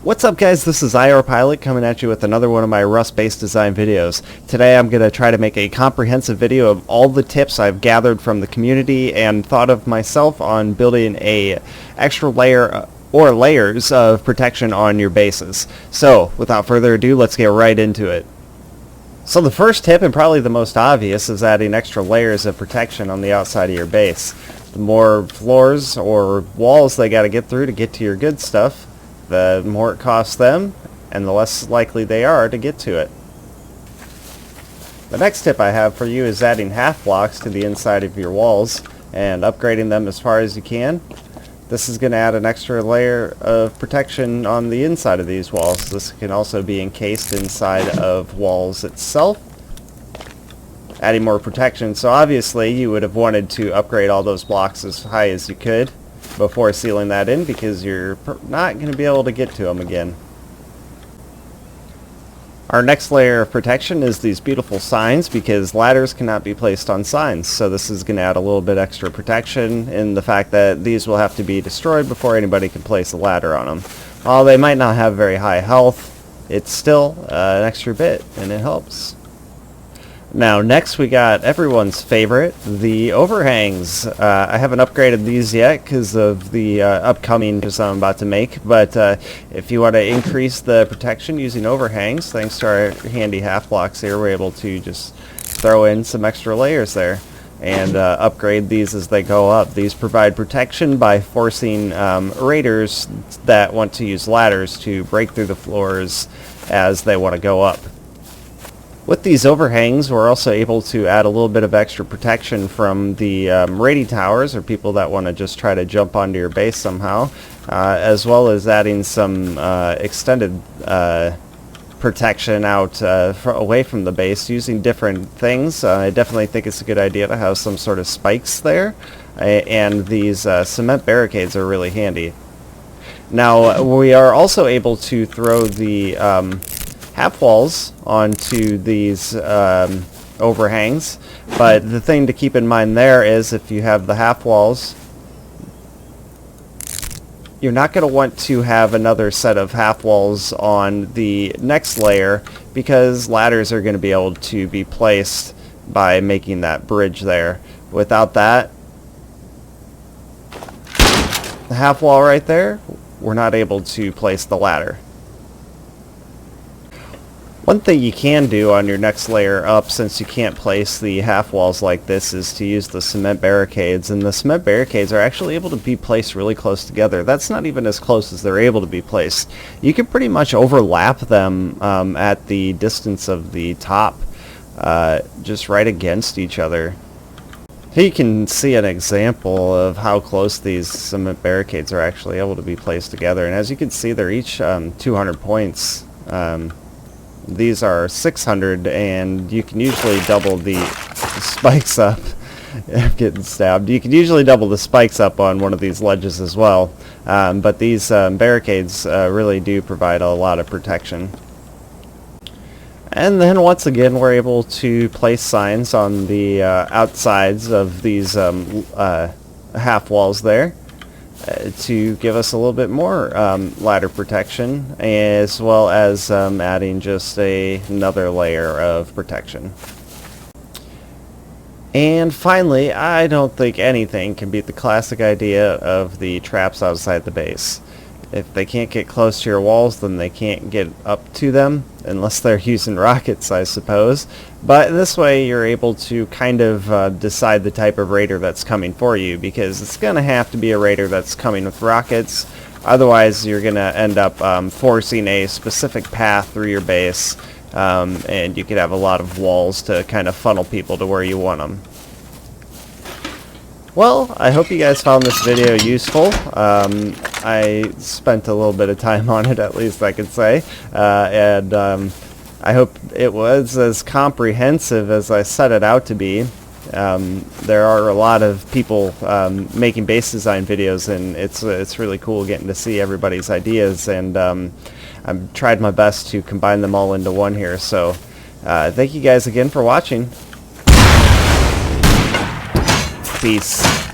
What's up guys, this is IR Pilot coming at you with another one of my Rust-based design videos. Today I'm going to try to make a comprehensive video of all the tips I've gathered from the community and thought of myself on building a extra layer or layers of protection on your bases. So without further ado, let's get right into it. So the first tip, and probably the most obvious, is adding extra layers of protection on the outside of your base. The more floors or walls they got to get through to get to your good stuff, the more it costs them, and the less likely they are to get to it. The next tip I have for you is adding half blocks to the inside of your walls and upgrading them as far as you can. This is going to add an extra layer of protection on the inside of these walls. This can also be encased inside of walls itself, adding more protection. So obviously you would have wanted to upgrade all those blocks as high as you could before sealing that in, because you're not going to be able to get to them again. Our next layer of protection is these beautiful signs, because ladders cannot be placed on signs. So this is going to add a little bit extra protection in the fact that these will have to be destroyed before anybody can place a ladder on them. While they might not have very high health, it's still an extra bit, and it helps. Now next we got everyone's favorite, the overhangs. I haven't upgraded these yet because of the upcoming videos I'm about to make, but if you want to increase the protection using overhangs, thanks to our handy half blocks here, we're able to just throw in some extra layers there and upgrade these as they go up. These provide protection by forcing raiders that want to use ladders to break through the floors as they want to go up. With these overhangs, we're also able to add a little bit of extra protection from the raiding towers, or people that want to just try to jump onto your base somehow, as well as adding some extended protection out away from the base using different things. I definitely think it's a good idea to have some sort of spikes there, and these cement barricades are really handy. Now, we are also able to throw the half walls onto these overhangs, but the thing to keep in mind there is if you have the half walls, you're not going to want to have another set of half walls on the next layer, because ladders are going to be able to be placed by making that bridge there. Without that, the half wall right there, we're not able to place the ladder. One thing you can do on your next layer up, since you can't place the half walls like this, is to use the cement barricades. And the cement barricades are actually able to be placed really close together. That's not even as close as they're able to be placed. You can pretty much overlap them at the distance of the top, just right against each other. Here you can see an example of how close these cement barricades are actually able to be placed together. And as you can see, they're each 200 points. These are 600, and you can usually double the spikes up. I'm getting stabbed. You can usually double the spikes up on one of these ledges as well, but these barricades really do provide a lot of protection. And then once again, we're able to place signs on the outsides of these half walls there, to give us a little bit more ladder protection, as well as adding just another layer of protection. And finally, I don't think anything can beat the classic idea of the traps outside the base. If they can't get close to your walls, then they can't get up to them, unless they're using rockets, I suppose. But this way you're able to kind of decide the type of raider that's coming for you, because it's going to have to be a raider that's coming with rockets. Otherwise you're going to end up forcing a specific path through your base, and you could have a lot of walls to kind of funnel people to where you want them. Well, I hope you guys found this video useful. I spent a little bit of time on it, at least I could say, and I hope it was as comprehensive as I set it out to be. There are a lot of people making base design videos, and it's really cool getting to see everybody's ideas, and I've tried my best to combine them all into one here. So thank you guys again for watching. Peace.